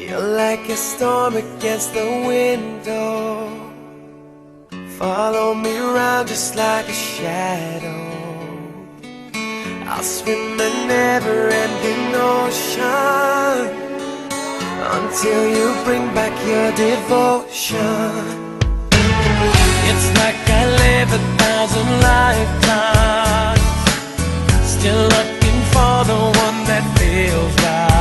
You're like a storm against the window. Follow me around just like a shadow. I'll swim the never-ending ocean until you bring back your devotion. It's like I live 1,000 lifetimes, still looking for the one that feels right.